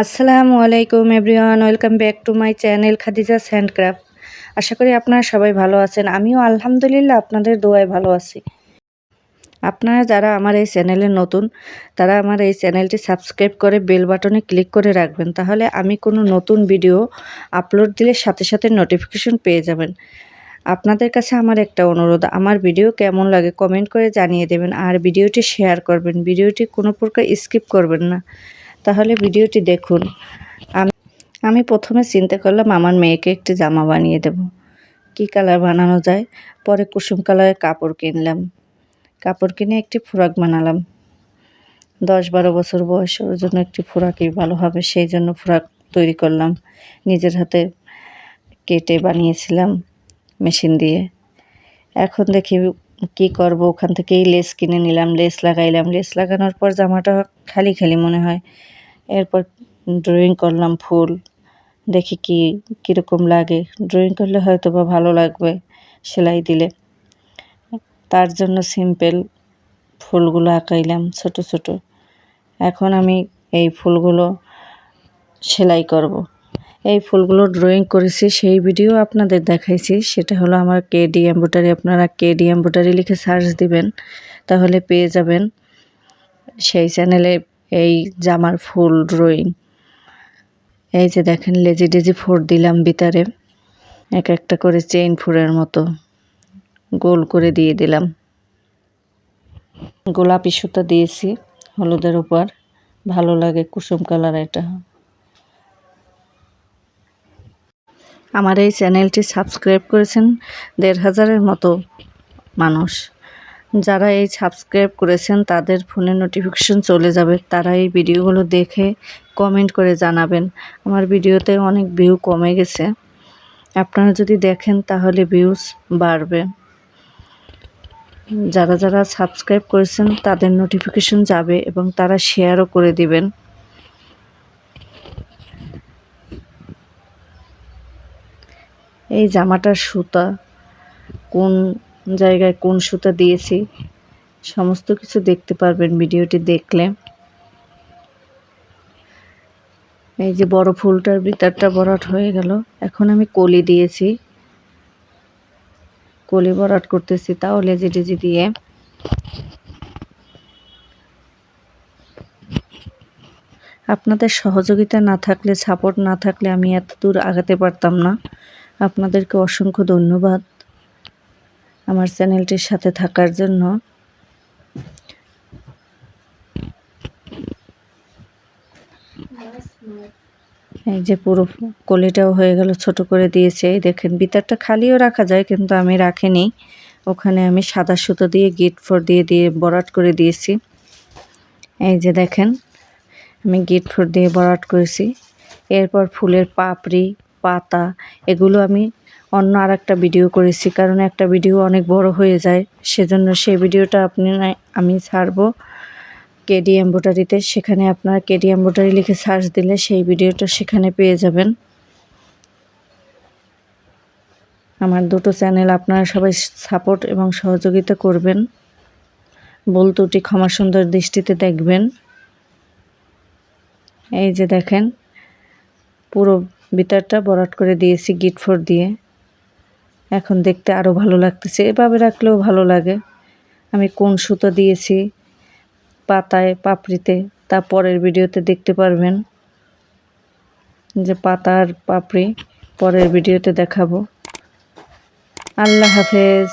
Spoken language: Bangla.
আসসালামু আলাইকুম everyone, welcome back to my channel Khadija's handcraft. আশা করি আপনারা সবাই ভালো আছেন। আমিও আলহামদুলিল্লাহ আপনাদের দোয়ায় ভালো আছি। আপনারা যারা আমার এই চ্যানেলে নতুন, তারা আমার এই চ্যানেলটি সাবস্ক্রাইব করে বেল বাটনে ক্লিক করে রাখবেন, তাহলে আমি কোনো নতুন ভিডিও আপলোড দিলে সাথে সাথে নোটিফিকেশন পেয়ে যাবেন। আপনাদের কাছে আমার একটা অনুরোধ, আমার ভিডিও কেমন লাগে কমেন্ট করে জানিয়ে দেবেন, আর ভিডিওটি শেয়ার করবেন। ভিডিওটি কোনো প্রকার স্কিপ করবেন না, তাহলে ভিডিওটি দেখুন। আমি প্রথমে চিন্তা করলাম আমার মেয়েকে একটি জামা বানিয়ে দেব, কি কালার বানানো যায়। পরে কুসুম কালারের কাপড় কিনলাম, কাপড় কিনে একটি ফ্রক বানালাম। 10-12 বছর বয়স, ওর জন্য একটি ফ্রকই ভালো হবে, সেই জন্য ফ্রক তৈরি করলাম। নিজের হাতে কেটে বানিয়েছিলাম মেশিন দিয়ে। এখন দেখি কি করব, ওখান থেকেই লেস কিনে নিলাম, লেস লাগাইলাম। লেস লাগানোর পর জামাটা খালি খালি মনে হয়। এরপর ড্রয়িং করলাম ফুল, দেখি কীরকম লাগে। ড্রয়িং করলে হয়তো বা ভালো লাগবে সেলাই দিলে। তার জন্য সিম্পল ফুলগুলো আঁকাইলাম ছোট ছোট। এখন আমি এই ফুলগুলো সেলাই করব। এই ফুলগুলো ড্রয়িং করেছি, সেই ভিডিও আপনাদের দেখাইছি। সেটা হলো আমার কেডি এমব্রয়ডারি। আপনারা কেডি এমব্রয়ডারি লিখে সার্চ দিবেন, তাহলে পেয়ে যাবেন সেই চ্যানেলে এই জামার ফুল ড্রয়িং। এই যে দেখেন, লেজি ডেজি ফোর দিলাম ভিতরে, এক একটা করে চেইন ফুলের মতো গোল করে দিয়ে দিলাম। গোলাপি সুতা দিয়েছি হলুদের উপর, ভালো লাগে কুসুম কালার এটা। আমার এই চ্যানেলটি সাবস্ক্রাইব করেছেন 1500-এর মতো মানুষ। যারা এই সাবস্ক্রাইব করেছেন তাদের ফোনে নোটিফিকেশন চলে যাবে, তারা এই ভিডিওগুলো দেখে কমেন্ট করে জানাবেন। আমার ভিডিওতে অনেক ভিউ কমে গেছে, আপনারা যদি দেখেন তাহলে ভিউজ বাড়বে। যারা যারা সাবস্ক্রাইব করেছেন তাদের নোটিফিকেশন যাবে এবং তারা শেয়ারও করে দিবেন। এই জামাটার সুতা কোন জায়গায় কোন সুতা দিয়েছি সমস্ত কিছু দেখতে পারবেন ভিডিওটি দেখলে। এই যে বড় ফুলটার ভিতরটা ভরাট হয়ে গেল। এখন আমি কলি দিয়েছি, কলি ভরাট করতেছি, তাও লেজি টেজি দিয়ে। আপনাদের সহযোগিতা না থাকলে, সাপোর্ট না থাকলে আমি এত দূর আগাতে পারতাম না। আপনাদেরকে অসংখ্য ধন্যবাদ আমার চ্যানেলটির সাথে থাকার জন্য। এই যে পুরো কলিটাও হয়ে গেল, ছোট করে দিয়েছে। এই দেখেন, ভিতরটা খালিও রাখা যায়, কিন্তু আমি রাখিনি। ওখানে আমি সাদা সুতো দিয়ে গিট ফোর দিয়ে ভরাট করে দিয়েছি। এই যে দেখেন, আমি গিট ফোর দিয়ে ভরাট করেছি। এরপর ফুলের পাপড়ি, পাতা, এগুলো আমি অন্য আরেকটা ভিডিও করেছি, কারণ একটা ভিডিও অনেক বড় হয়ে যায়, সেজন্য সেই ভিডিওটা আমি ছাড়বো কেডি এমব্রয়ডারিতে। সেখানে আপনারা কেডি এমব্রয়ডারি লিখে সার্চ দিলে সেই ভিডিওটা সেখানে পেয়ে যাবেন। আমার দুটো চ্যানেল আপনারা সবাই সাপোর্ট এবং সহযোগিতা করবেন। ভুল ত্রুটি ক্ষমা সুন্দর দৃষ্টিতে দেখবেন। এই যে দেখেন, পুরো ভিতরটা ভরাট করে দিয়েছি গিট ফোর দিয়ে। এখন দেখতে আরও ভালো লাগতেছে, এভাবে রাখলেও ভালো লাগে। আমি কোন সুতো দিয়েছি পাতায়, পাপড়িতে, তা পরের ভিডিওতে দেখতে পারবেন। যে পাতার পাপড়ি পরের ভিডিওতে দেখাবো। আল্লাহ হাফেজ।